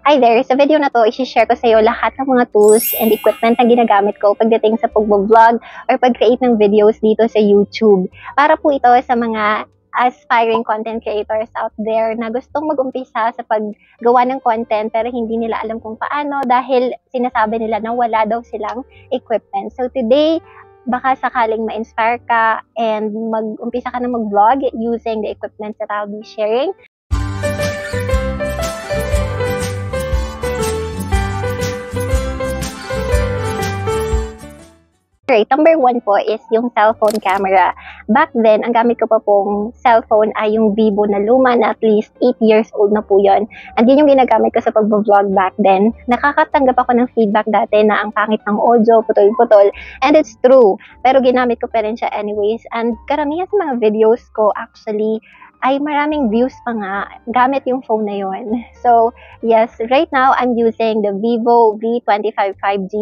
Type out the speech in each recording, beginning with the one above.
Hi there! Sa video na to, i-share ko sa iyo lahat ng mga tools and equipment na ginagamit ko pagdating sa pag-vlog or pag-create ng videos dito sa YouTube. Para po ito sa mga aspiring content creators out there na gustong mag-umpisa sa paggawa ng content pero hindi nila alam kung paano dahil sinasabi nila na wala daw silang equipment. So today, baka sakaling ma-inspire ka and mag-umpisa ka na mag-vlog using the equipment that I'll be sharing. Right, number 1 po is yung cellphone camera. Back then, ang gamit ko pa pong cellphone ay yung Vivo na luma na at least 8 years old na po yun. And yun yung ginagamit ko sa pag-vlog back then. Nakakatanggap ako ng feedback dati na ang pangit ng audio, putol-putol. And it's true. Pero ginamit ko pa rin siya anyways. And karamihan sa mga videos ko actually ay maraming views pa nga gamit yung phone na yun. So, yes, right now, I'm using the Vivo V25 5G.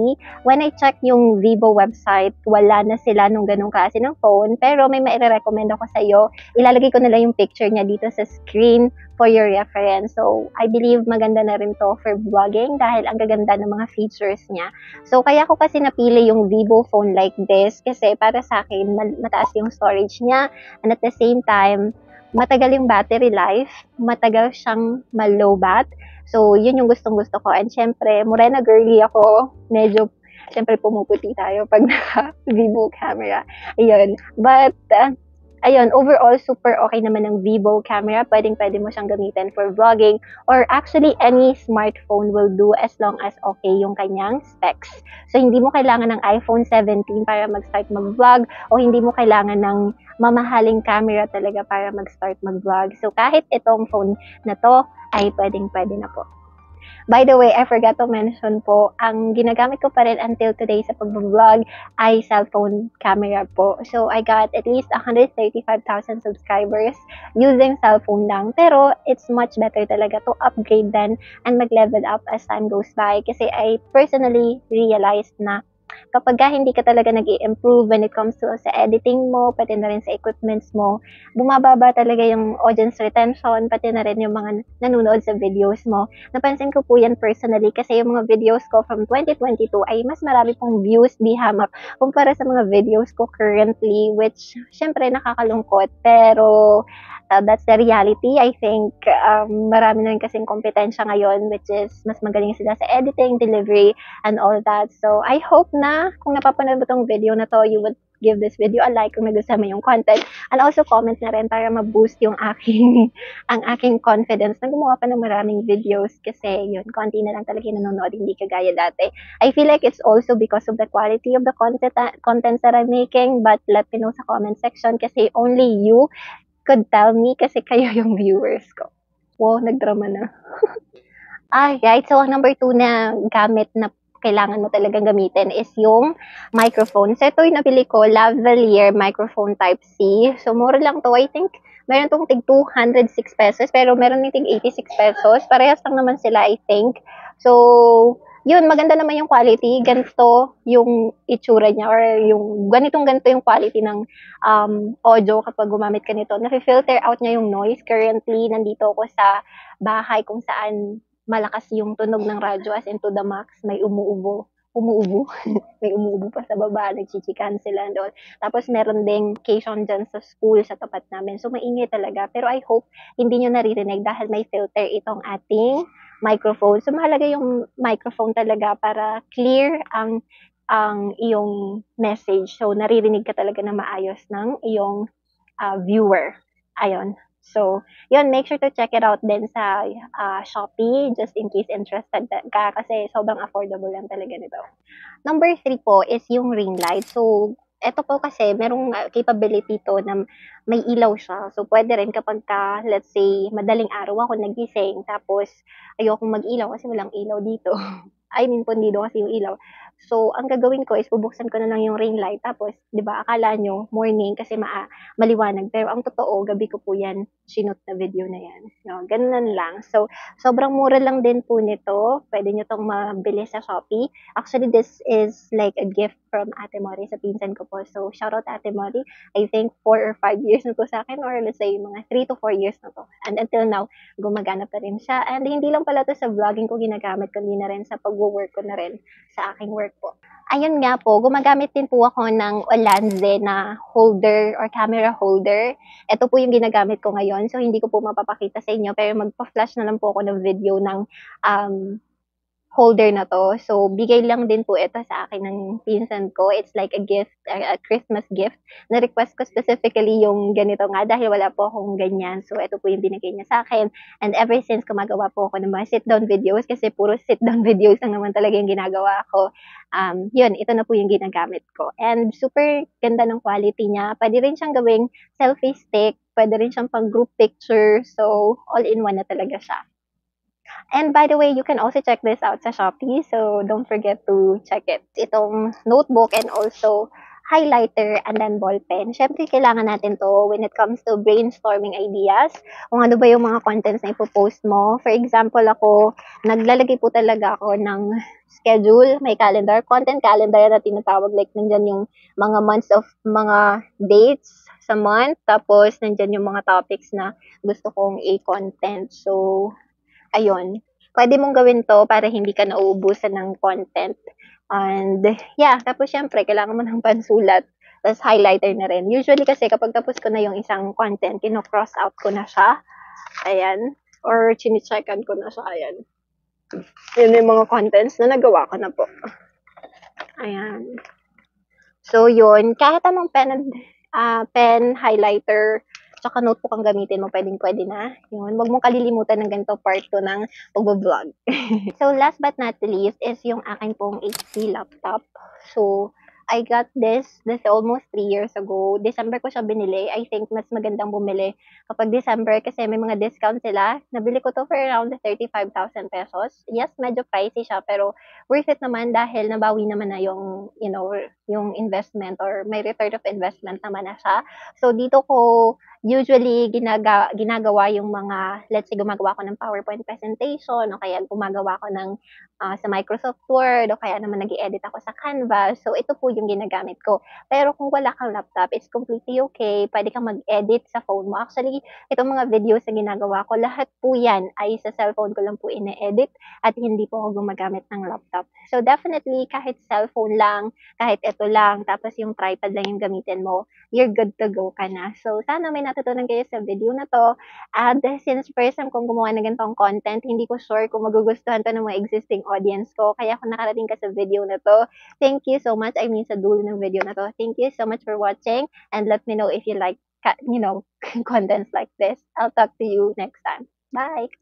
When I check yung Vivo website, wala na sila nung ganung klase ng phone. Pero may maire-recommend ako sa iyo. Ilalagay ko na lang yung picture niya dito sa screen for your reference. So, I believe maganda na rin to for vlogging dahil ang gaganda ng mga features niya. So, kaya ko kasi napili yung Vivo phone like this kasi para sa akin, mataas yung storage niya and at the same time, matagal yung battery life, matagal siyang mal-lowbat. So, yun yung gustong-gusto ko. And syempre, morena girly ako. Medyo, syempre, pumuputi tayo pag naka-Vivo camera. Ayun. But, ayun, overall, super okay naman ng Vivo camera. Pwede mo siyang gamitin for vlogging or actually any smartphone will do as long as okay yung kanyang specs. So, hindi mo kailangan ng iPhone 17 para mag-start mag-vlog o hindi mo kailangan ng mamahaling camera talaga para mag-start mag-vlog. So, kahit itong phone na to ay pwedeng-pwede na po. By the way, I forgot to mention po, ang ginagamit ko pa rin until today sa pag-vlog ay cellphone camera po. So, I got at least 135,000 subscribers using cellphone lang. Pero, it's much better talaga to upgrade then and mag-level up as time goes by. Kasi I personally realized na kapag hindi ka talaga nag-i-improve when it comes to sa editing mo, pati na rin sa equipments mo, bumababa talaga yung audience retention, pati na rin yung mga nanonood sa videos mo. Napansin ko po yan personally kasi yung mga videos ko from 2022 ay mas marami pong views di hamak kumpara sa mga videos ko currently, which syempre nakakalungkot. Pero that's the reality. I think marami na rin kasing kompetensya ngayon, which is mas magaling sila sa editing, delivery, and all that. So, I hope na kung napapanood mo tong video na to, you would give this video a like kung nagustuhan mo yung content. And also comment na rin para ma-boost yung ang aking confidence na gumawa pa ng maraming videos kasi yun, konti na lang talaga yung nanonood, hindi kagaya dati. I feel like it's also because of the quality of the contents that I'm making, but let me know sa comment section kasi only you could tell me kasi kayo yung viewers ko. Wow, nagdrama na. Right. So, ang number 2 na gamit na kailangan mo talagang gamitin is yung microphone. So, ito yung nabili ko, lavalier microphone type C. So, mura lang to. I think, meron tong tig 206 pesos, pero meron tig 86 pesos. Parehas lang naman sila, I think. So, yun, maganda naman yung quality. Ganito yung itsura niya or yung ganito yung quality ng audio kapag gumamit ka nito. Nafi-filter out niya yung noise. Currently, nandito ako sa bahay kung saan malakas yung tunog ng radyo as in to the max. May umuubo. May umuubo pa sa baba, nagchichikan sila and all. Tapos meron ding occasion dyan sa school, sa tapat namin. So maingay talaga. Pero I hope hindi nyo naririnig dahil may filter itong ating microphone. So mahalaga yung microphone talaga para clear ang iyong message. So naririnig ka talaga na maayos ng iyong viewer. Ayun. So, yun, make sure to check it out din sa Shopee just in case interested ka kasi sobrang affordable lang talaga nito. Number 3 po is yung ring light. So, ito po kasi merong capability to na may ilaw siya. So, pwede rin kapag let's say, madaling araw ako nagising tapos ayokong mag-ilaw kasi walang ilaw dito. I mean, pundido kasi yung ilaw. So, ang gagawin ko is bubuksan ko na lang yung ring light. Tapos, di ba, akala nyo morning kasi maliwanag. Pero ang totoo, gabi ko po yan sinot na video na yan. No, ganun lang. So, sobrang mura lang din po nito. Pwede nyo tong mabili sa Shopee. Actually, this is like a gift from Ate Mori sa pinsan ko po. So, shout out Ate Mori. I think 4 or 5 years na to sa akin, or let's say mga 3 to 4 years na to. And until now, gumagana pa rin siya. And hindi lang pala to sa vlogging ko ginagamit, kundi na rin sa pag-work ko na rin sa aking work po. Ayun nga po, gumagamit din po ako ng Olanze na holder or camera holder. Ito po yung ginagamit ko ngayon. So, hindi ko po mapapakita sa inyo, pero magpa-flash na lang po ako ng video ng um, holder na to. So, bigay lang din po ito sa akin ng pinsan ko. It's like a gift, a Christmas gift. Na-request ko specifically yung ganito nga dahil wala po akong ganyan. So, ito po yung binigay niya sa akin. And ever since gumagawa po ako ng mga sit-down videos, kasi puro sit-down videos lang naman talaga yung ginagawa ko. Yun, ito na po yung ginagamit ko. And super ganda ng quality niya. Pwede rin siyang gawing selfie stick. Pwede rin siyang pang group picture. So, all-in-one na talaga siya. And by the way, you can also check this out sa Shopee. So don't forget to check it. Itong notebook and also highlighter and then ball pen. Syempre, kailangan natin to when it comes to brainstorming ideas. Kung ano ba yung mga contents na ipopost mo. For example, ako, naglalagay po talaga ako ng schedule, may calendar, content calendar na tinatawag. Like, nandyan yung mga months of mga dates sa month. Tapos, nandyan yung mga topics na gusto kong i-content. So, ayun, pwede mong gawin 'to para hindi ka nauubusan ng content. And yeah, tapos siyempre kailangan mo ng pansulat, tas highlighter na rin. Usually kasi kapag tapos ko na yung isang content, kino-cross out ko na siya, ayan, or chine-checkan ko na siya, ayan. Yun yung mga contents na nagawa ko na po. Ayan. So yun, kahit anong pen, highlighter, tsaka notebook ang gamitin mo, pwedeng-pwede na. Yun, wag mong kalilimutan ng ganito part 2 ng pagbo-vlog. So, last but not least is yung aking pong HP laptop. So, I got this almost 3 years ago. December ko siya binili. I think mas magandang bumili kapag December kasi may mga discount sila. Nabili ko to for around 35,000 pesos. Yes, medyo pricey siya pero worth it naman dahil nabawi naman na yung, yung investment or may return of investment naman na siya. So, dito ko usually ginagawa yung mga, let's say, gumagawa ko ng PowerPoint presentation o kaya gumagawa ko ng sa Microsoft Word o kaya naman nag-edit ako sa Canva. So, ito po yung ginagamit ko. Pero kung wala kang laptop, it's completely okay. Pwede kang mag-edit sa phone mo. Actually, itong mga videos na ginagawa ko, lahat po yan ay sa cellphone ko lang po ine-edit at hindi po ako gumagamit ng laptop. So, definitely, kahit cellphone lang, kahit ito lang, tapos yung tripod lang yung gamitin mo, you're good to go ka na. So, sana may natutunan kayo sa video na to. And since first time kong gumawa ng ganitong content, hindi ko sure kung magugustuhan to ng mga existing audience ko. Kaya kung nakarating ka sa video na to, thank you so much. I mean, sa dulo ng video na to. Thank you so much for watching and let me know if you like, contents like this. I'll talk to you next time. Bye!